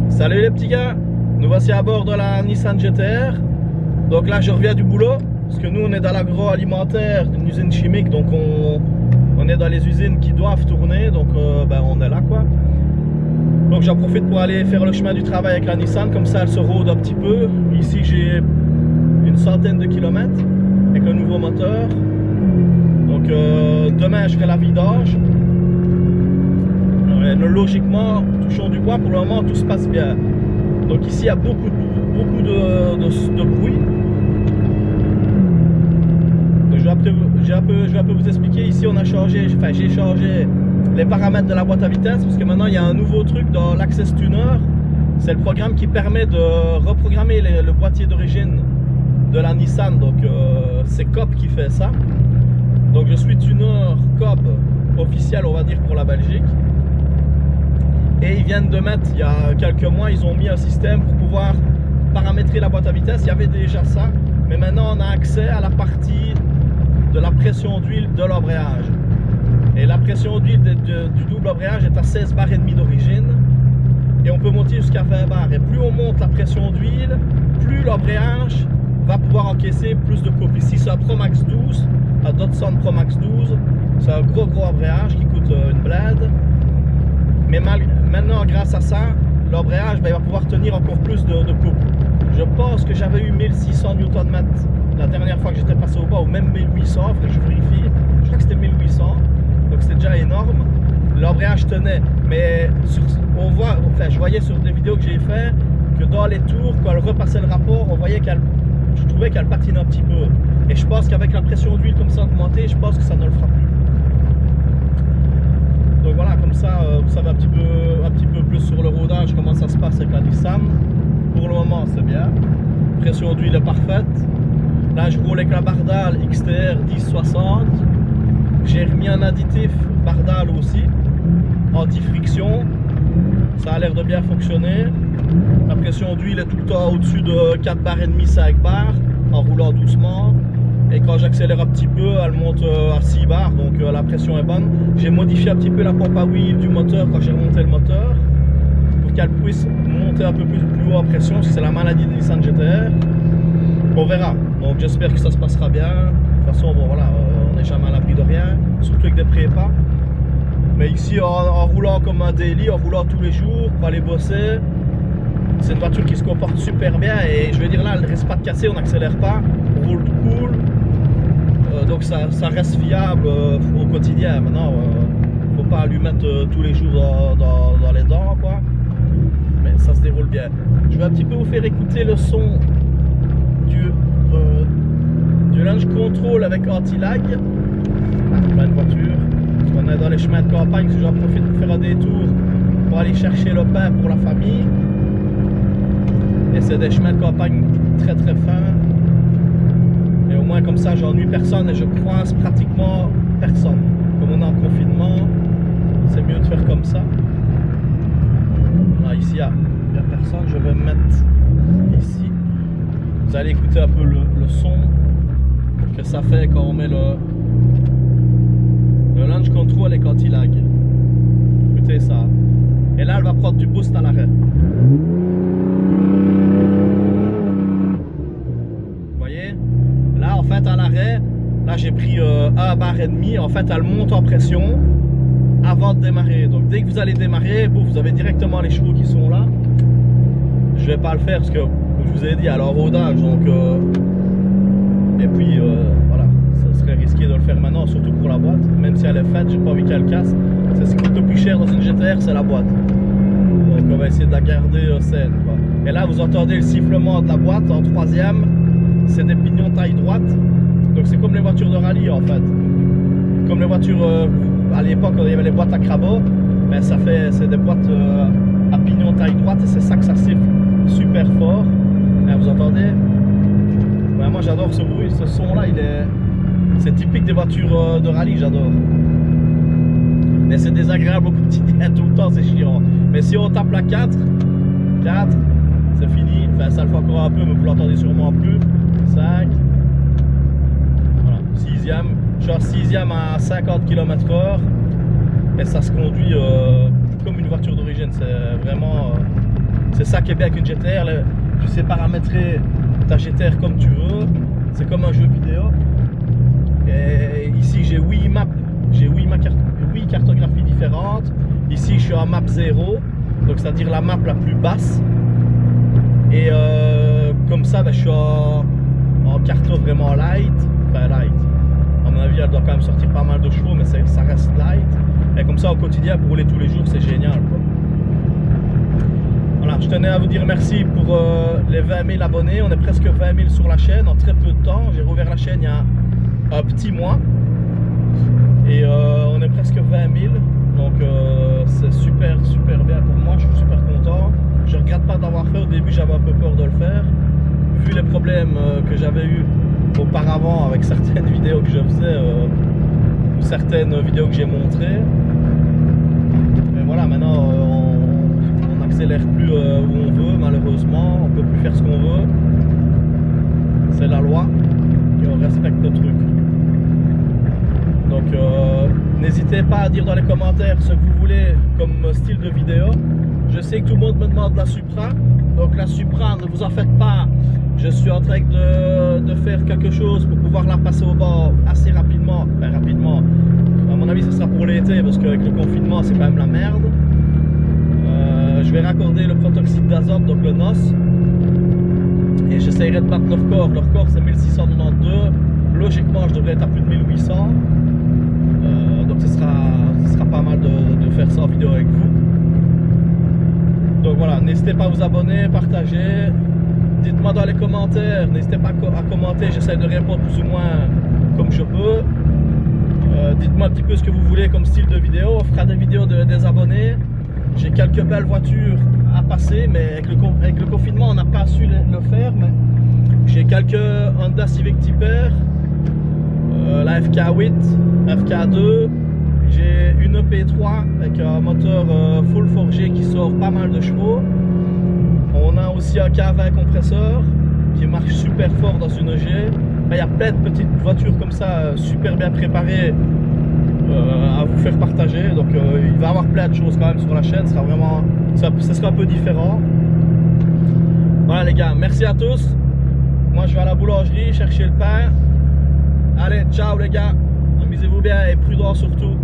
Salut les petits gars, nous voici à bord de la Nissan GT-R. Donc là je reviens du boulot, parce que nous on est dans l'agroalimentaire d'une usine chimique, donc on est dans les usines qui doivent tourner, donc on est là quoi. Donc j'en profite pour aller faire le chemin du travail avec la Nissan, comme ça elle se rôde un petit peu. Ici j'ai une centaine de kilomètres avec le nouveau moteur. Donc demain je ferai la vidange. Logiquement, touchons du bois, pour le moment tout se passe bien. Donc ici il y a beaucoup de bruit. Donc, je vais un peu vous expliquer. Ici on a changé, j'ai changé les paramètres de la boîte à vitesse, parce que maintenant il y a un nouveau truc dans l'Access Tuner. C'est le programme qui permet de reprogrammer le boîtier d'origine de la Nissan. Donc c'est Coop qui fait ça. Donc je suis tuner Coop officiel, on va dire, pour la Belgique. Et ils viennent de mettre, il y a quelques mois, ils ont mis un système pour pouvoir paramétrer la boîte à vitesse. Il y avait déjà ça, mais maintenant on a accès à la partie de la pression d'huile de l'embrayage. Et la pression d'huile du double embrayage est à 16 bars et demi d'origine. Et on peut monter jusqu'à 20 bars. Et plus on monte la pression d'huile, plus l'embrayage va pouvoir encaisser plus de couple. Ici c'est un Pro Max 12, un Datsun Pro Max 12. C'est un gros embrayage qui coûte une blinde. Mais maintenant, grâce à ça, l'embrayage il va pouvoir tenir encore plus de couple. Je pense que j'avais eu 1600 Nm la dernière fois que j'étais passé au bas, ou même 1800, il faut que je vérifie. Je crois que c'était 1800, donc c'était déjà énorme. L'embrayage tenait, mais je voyais sur des vidéos que j'ai fait que dans les tours, quand elle repassait le rapport, on voyait je trouvais qu'elle patinait un petit peu. Et je pense qu'avec la pression d'huile comme ça augmentée, je pense que ça ne le fera plus. Donc voilà, comme ça, vous savez un petit peu plus sur le rodage, comment ça se passe avec la Nissan. Pour le moment, c'est bien. Pression d'huile est parfaite. Là, je roule avec la Bardal XTR 1060. J'ai remis un additif Bardal aussi, anti-friction. Ça a l'air de bien fonctionner. La pression d'huile est tout le temps au-dessus de 4 bars et demi, 5 bars, en roulant doucement. Et quand j'accélère un petit peu, elle monte à 6 bars, donc la pression est bonne. J'ai modifié un petit peu la pompe à huile du moteur quand j'ai remonté le moteur, pour qu'elle puisse monter un peu plus haut en pression, parce que c'est la maladie de Nissan GT-R. On verra, donc j'espère que ça se passera bien. De toute façon, bon voilà, on n'est jamais à l'abri de rien, surtout avec des prépas. Mais ici, en roulant comme un daily, en roulant tous les jours pour aller bosser, c'est une voiture qui se comporte super bien. Et je veux dire là, elle ne reste pas de casser, on n'accélère pas, on roule tout cool. Donc ça reste fiable au quotidien. Maintenant, faut pas lui mettre tous les jours dans les dents, quoi. Mais ça se déroule bien. Je vais un petit peu vous faire écouter le son du launch control avec anti-lag. Là, une voiture. On est dans les chemins de campagne, si j'en profite pour faire un détour pour aller chercher le pain pour la famille. Et c'est des chemins de campagne très très fins. Et au moins comme ça j'ennuie personne et je croise pratiquement personne. Comme on est en confinement, c'est mieux de faire comme ça. Là, ici il n'y a personne, je vais me mettre ici. Vous allez écouter un peu le son que ça fait quand on met le launch control et quand il lag. Écoutez ça. Et là elle va prendre du boost à l'arrêt. En fait à l'arrêt, là j'ai pris 1 bar et demi, en fait elle monte en pression avant de démarrer. Donc dès que vous allez démarrer, vous avez directement les chevaux qui sont là. Je vais pas le faire parce que je vous ai dit à leur rodage, donc et puis voilà, ça serait risqué de le faire maintenant, surtout pour la boîte, même si elle est faite, j'ai pas envie qu'elle casse. C'est ce qui coûte le plus cher dans une GT-R, c'est la boîte. Donc on va essayer de la garder saine, quoi. Et là vous entendez le sifflement de la boîte en troisième. C'est des pignons taille droite, donc c'est comme les voitures de rallye en fait. Comme les voitures à l'époque quand il y avait les boîtes à crabot, ben c'est des boîtes à pignons taille droite et c'est ça que ça siffle super fort. Et vous entendez? Ben, moi j'adore ce bruit, ce son là, c'est typique des voitures de rallye, j'adore. Mais c'est désagréable au quotidien, tout le temps c'est chiant. Mais si on tape la 4, c'est fini, enfin ça le fait encore un peu mais vous l'entendez sûrement plus. 5, voilà, 6e, Je suis en 6e à 50 km/h et ça se conduit comme une voiture d'origine. C'est vraiment c'est ça qui est bien avec une GTR. Tu sais paramétrer ta GTR comme tu veux. C'est comme un jeu vidéo. Et ici j'ai 8 maps, j'ai 8 cartographies différentes. Ici je suis en map 0, donc c'est à dire la map la plus basse. Et comme ça ben, je suis en carto vraiment light. Enfin light, à mon avis elle doit quand même sortir pas mal de chevaux, mais ça reste light. Et comme ça au quotidien pour rouler tous les jours c'est génial quoi. Voilà, je tenais à vous dire merci pour les 20 000 abonnés. On est presque 20 000 sur la chaîne en très peu de temps. J'ai rouvert la chaîne il y a un petit mois et on est presque 20 000. Donc c'est super bien pour moi. Je suis super content. Je regrette pas d'avoir fait. Au début j'avais un peu peur de le faire vu les problèmes que j'avais eu auparavant avec certaines vidéos que je faisais ou certaines vidéos que j'ai montrées. Mais voilà, maintenant on n'accélère plus où on veut, malheureusement. On peut plus faire ce qu'on veut. C'est la loi et on respecte le truc. Donc n'hésitez pas à dire dans les commentaires ce que vous voulez comme style de vidéo. Je sais que tout le monde me demande la Supra. Donc la Supra, ne vous en faites pas. Je suis en train de faire quelque chose pour pouvoir la passer au bord assez rapidement. Enfin rapidement. À mon avis ce sera pour l'été parce qu'avec le confinement c'est quand même la merde. Je vais raccorder le protoxyde d'azote, donc le NOS. Et j'essaierai de battre leur record. Leur record c'est 1692. Logiquement je devrais être à plus de 1800. Donc ce sera pas mal de faire ça en vidéo avec vous. Donc voilà, n'hésitez pas à vous abonner, partager. Dites-moi dans les commentaires, n'hésitez pas à commenter, j'essaie de répondre plus ou moins comme je peux. Dites-moi un petit peu ce que vous voulez comme style de vidéo. On fera des vidéos des abonnés. J'ai quelques belles voitures à passer, mais avec le confinement on n'a pas su le faire. J'ai quelques Honda Civic Type-R, la FK8, FK2. J'ai une EP3 avec un moteur full forgé qui sort pas mal de chevaux. On a aussi un K20 compresseur qui marche super fort dans une G. Il y a plein de petites voitures comme ça super bien préparées à vous faire partager. Donc il va y avoir plein de choses quand même sur la chaîne. Ce sera un peu différent. Voilà les gars, merci à tous. Moi je vais à la boulangerie chercher le pain. Allez, ciao les gars. Amusez-vous bien et prudent surtout.